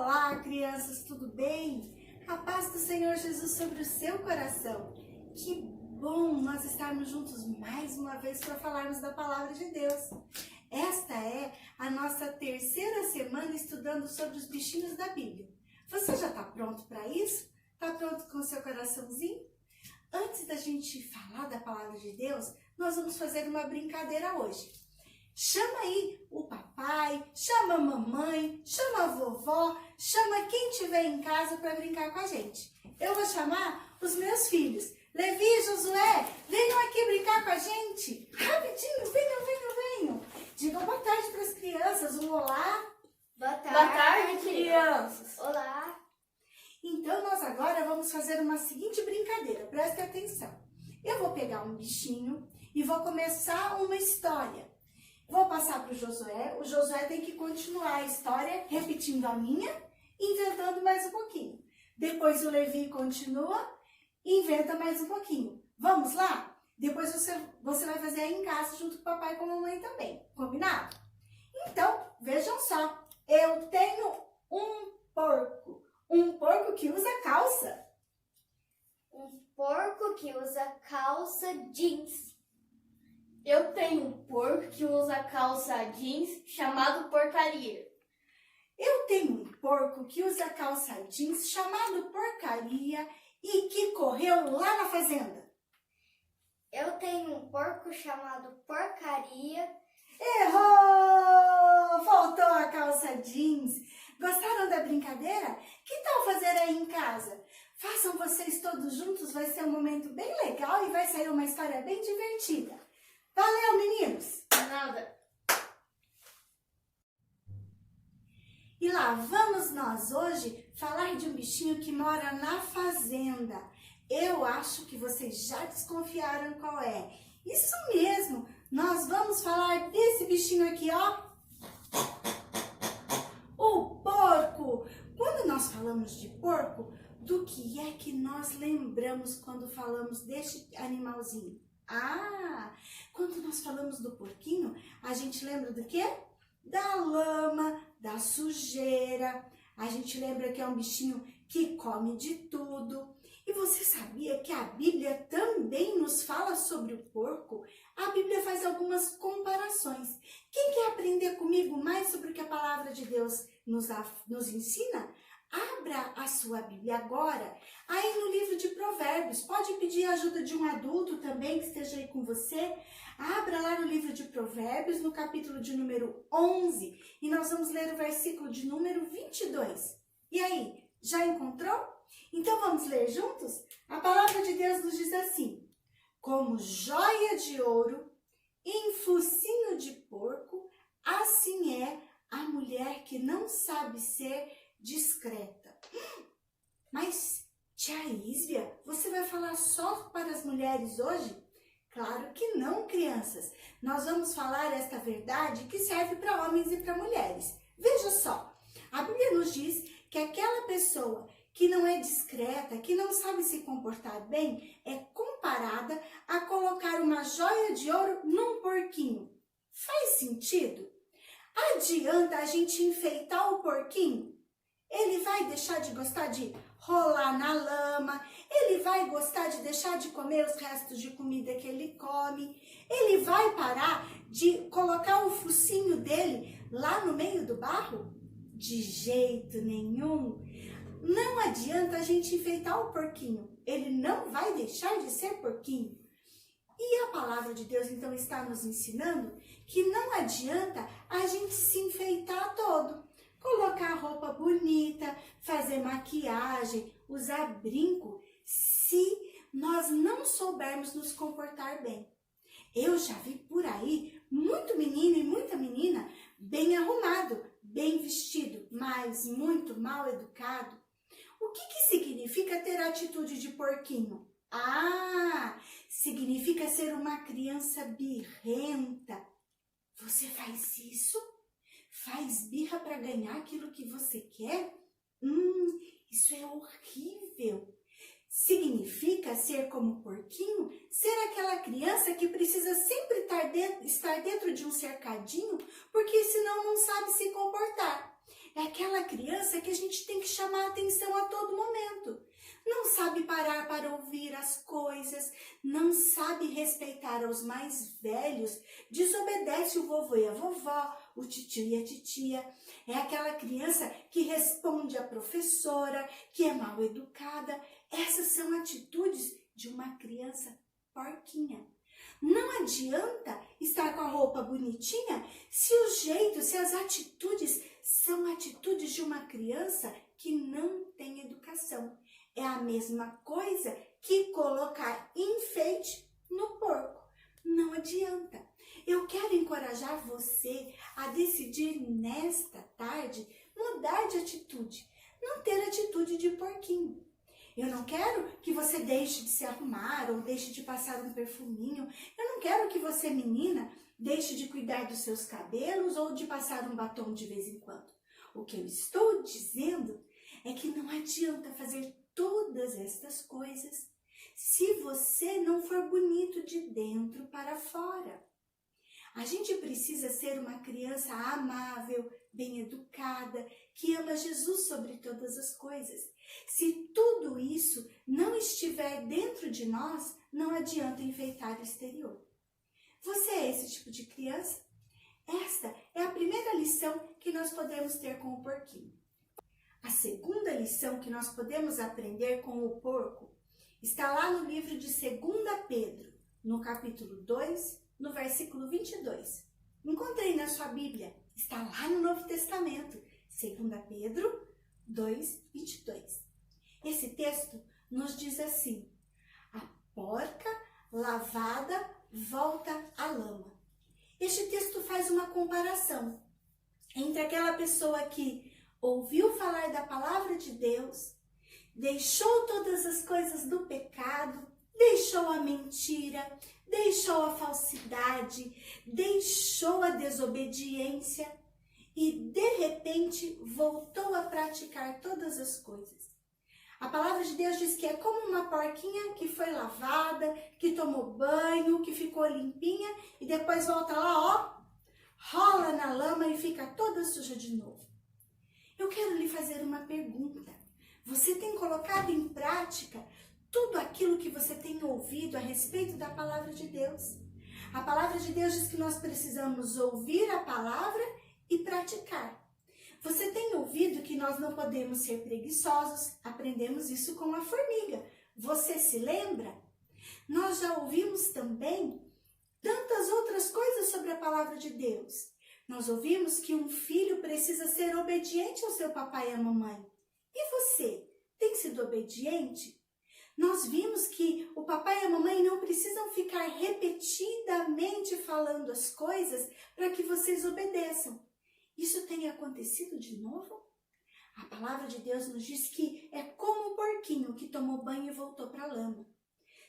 Olá, crianças, tudo bem? A paz do Senhor Jesus sobre o seu coração. Que bom nós estarmos juntos mais uma vez para falarmos da palavra de Deus. Esta é a nossa terceira semana estudando sobre os bichinhos da Bíblia. Você já está pronto para isso? Está pronto com o seu coraçãozinho? Antes da gente falar da palavra de Deus, nós vamos fazer uma brincadeira hoje. Chama aí o papai, chama a mamãe, chama a vovó, chama quem estiver em casa para brincar com a gente. Eu vou chamar os meus filhos. Levi e Josué, venham aqui brincar com a gente. Rapidinho, venham. Digam boa tarde para as crianças, um olá. Boa tarde, Boa tarde, crianças. Olá. Então, nós agora vamos fazer uma seguinte brincadeira, preste atenção. Eu vou pegar um bichinho e vou começar uma história. Vou passar para o Josué tem que continuar a história repetindo a minha, inventando mais um pouquinho. Depois o Levi continua, inventa mais um pouquinho. Vamos lá? Depois você vai fazer aí em casa junto com o papai e com a mamãe também, combinado? Então, vejam só, eu tenho um porco que usa calça. Um porco que usa calça jeans. Eu tenho um porco que usa calça jeans chamado porcaria. Eu tenho um porco que usa calça jeans chamado porcaria e que correu lá na fazenda. Eu tenho um porco chamado porcaria. Errou! Faltou a calça jeans. Gostaram da brincadeira? Que tal fazer aí em casa? Façam vocês todos juntos, vai ser um momento bem legal e vai sair uma história bem divertida. Valeu, meninos! Nada. E lá vamos nós hoje falar de um bichinho que mora na fazenda. Eu acho que vocês já desconfiaram qual é. Isso mesmo, nós vamos falar desse bichinho aqui, ó. O porco. Quando nós falamos de porco, do que é que nós lembramos quando falamos deste animalzinho? Ah, quando nós falamos do porquinho, a gente lembra do quê? Da lama, da sujeira. A gente lembra que é um bichinho que come de tudo. E você sabia que a Bíblia também nos fala sobre o porco? A Bíblia faz algumas comparações. Quem quer aprender comigo mais sobre o que a palavra de Deus nos ensina? Abra a sua Bíblia agora, aí no livro de Provérbios. Pode pedir a ajuda de um adulto também que esteja aí com você. Abra lá no livro de Provérbios, no capítulo de número 11, e nós vamos ler o versículo de número 22. E aí, já encontrou? Então vamos ler juntos? A palavra de Deus nos diz assim: como joia de ouro em focinho de porco, assim é a mulher que não sabe ser discreta. Mas, tia Ísbia, você vai falar só para as mulheres hoje? Claro que não, crianças. Nós vamos falar esta verdade que serve para homens e para mulheres. Veja só, a Bíblia nos diz que aquela pessoa que não é discreta, que não sabe se comportar bem, é comparada a colocar uma joia de ouro num porquinho. Faz sentido? Adianta a gente enfeitar o porquinho? Ele vai deixar de gostar de rolar na lama, ele vai gostar de deixar de comer os restos de comida que ele come, ele vai parar de colocar o focinho dele lá no meio do barro? De jeito nenhum. Não adianta a gente enfeitar o porquinho, ele não vai deixar de ser porquinho. E a palavra de Deus então está nos ensinando que não adianta a gente se enfeitar todo. Colocar roupa bonita, fazer maquiagem, usar brinco, se nós não soubermos nos comportar bem. Eu já vi por aí muito menino e muita menina bem arrumado, bem vestido, mas muito mal educado. O que significa ter atitude de porquinho? Ah, significa ser uma criança birrenta. Você faz isso? Faz birra para ganhar aquilo que você quer? Isso é horrível. Significa ser como porquinho, ser aquela criança que precisa sempre estar dentro de um cercadinho, porque senão não sabe se comportar. é aquela criança que a gente tem que chamar a atenção a todo momento. Não sabe parar para ouvir as coisas, não sabe respeitar os mais velhos, desobedece o vovô e a vovó, o titio e a titia. É aquela criança que responde à professora, que é mal educada. Essas são atitudes de uma criança porquinha. Não adianta estar com a roupa bonitinha se o jeito, se as atitudes são atitudes de uma criança que não tem educação. É a mesma coisa que colocar enfeite no porco. Não adianta. Eu quero encorajar você a decidir nesta tarde mudar de atitude, não ter atitude de porquinho. Eu não quero que você deixe de se arrumar ou deixe de passar um perfuminho. Eu não quero que você, menina, deixe de cuidar dos seus cabelos ou de passar um batom de vez em quando. O que eu estou dizendo é que não adianta fazer todas estas coisas se você não for bonito de dentro para fora. A gente precisa ser uma criança amável, bem educada, que ama Jesus sobre todas as coisas. Se tudo isso não estiver dentro de nós, não adianta enfeitar o exterior. Você é esse tipo de criança? Esta é a primeira lição que nós podemos ter com o porquinho. A segunda lição que nós podemos aprender com o porco está lá no livro de 2 Pedro, no capítulo 2, no versículo 22. Encontrei na sua Bíblia, está lá no Novo Testamento, 2 Pedro 2, 22. Esse texto nos diz assim: a porca lavada volta à lama. Este texto faz uma comparação entre aquela pessoa que ouviu falar da palavra de Deus, deixou todas as coisas do pecado, deixou a mentira, deixou a falsidade, deixou a desobediência e, de repente, voltou a praticar todas as coisas. A palavra de Deus diz que é como uma porquinha que foi lavada, que tomou banho, que ficou limpinha e depois volta lá, ó, rola na lama e fica toda suja de novo. Eu quero lhe fazer uma pergunta. Você tem colocado em prática tudo aquilo que você tem ouvido a respeito da palavra de Deus? A palavra de Deus diz que nós precisamos ouvir a palavra e praticar. Você tem ouvido que nós não podemos ser preguiçosos? Aprendemos isso com a formiga. Você se lembra? Nós já ouvimos também tantas outras coisas sobre a palavra de Deus. Nós ouvimos que um filho precisa ser obediente ao seu papai e à mamãe. E você, tem sido obediente? Nós vimos que o papai e a mamãe não precisam ficar repetidamente falando as coisas para que vocês obedeçam. Isso tem acontecido de novo? A palavra de Deus nos diz que é como um porquinho que tomou banho e voltou para a lama.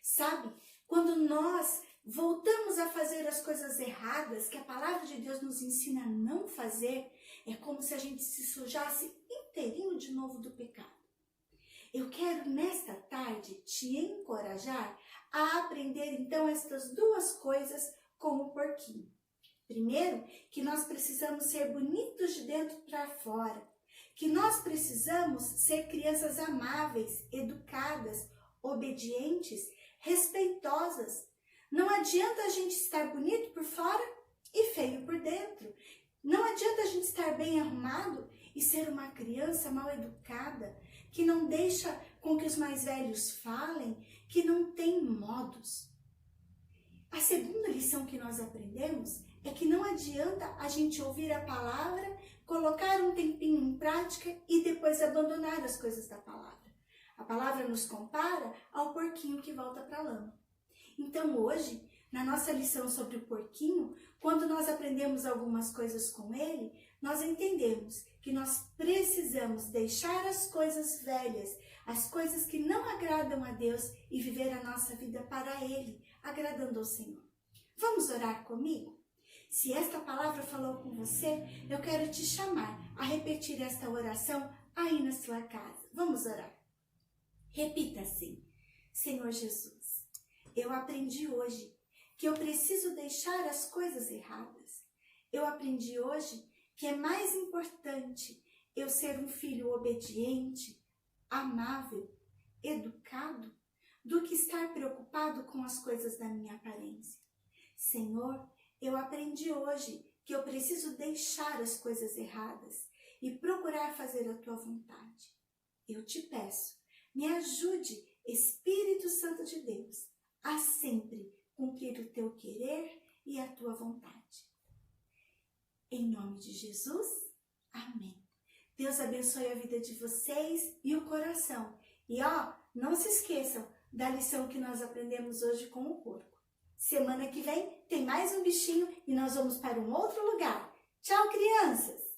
Sabe, quando nós voltamos a fazer as coisas erradas, que a palavra de Deus nos ensina a não fazer, é como se a gente se sujasse inteirinho de novo do pecado. Eu quero nesta tarde te encorajar a aprender então estas duas coisas com o porquinho. Primeiro, que nós precisamos ser bonitos de dentro para fora, que nós precisamos ser crianças amáveis, educadas, obedientes, respeitosas. Não adianta a gente estar bonito por fora e feio por dentro. Não adianta a gente estar bem arrumado e ser uma criança mal educada, que não deixa com que os mais velhos falem, que não tem modos. A segunda lição que nós aprendemos é que não adianta a gente ouvir a palavra, colocar um tempinho em prática e depois abandonar as coisas da palavra. A palavra nos compara ao porquinho que volta para a lama. Então hoje, na nossa lição sobre o porquinho, quando nós aprendemos algumas coisas com ele, nós entendemos que nós precisamos deixar as coisas velhas, as coisas que não agradam a Deus e viver a nossa vida para Ele, agradando ao Senhor. Vamos orar comigo? Se esta palavra falou com você, eu quero te chamar a repetir esta oração aí na sua casa. Vamos orar. Repita assim: Senhor Jesus, eu aprendi hoje que eu preciso deixar as coisas erradas. Eu aprendi hoje que é mais importante eu ser um filho obediente, amável, educado, do que estar preocupado com as coisas da minha aparência. Senhor, eu aprendi hoje que eu preciso deixar as coisas erradas e procurar fazer a tua vontade. Eu te peço, me ajude, Espírito Santo de Deus, a sempre cumprir o teu querer e a tua vontade. Em nome de Jesus, amém. Deus abençoe a vida de vocês e o coração. E não se esqueçam da lição que nós aprendemos hoje com o porco. Semana que vem tem mais um bichinho e nós vamos para um outro lugar. Tchau, crianças!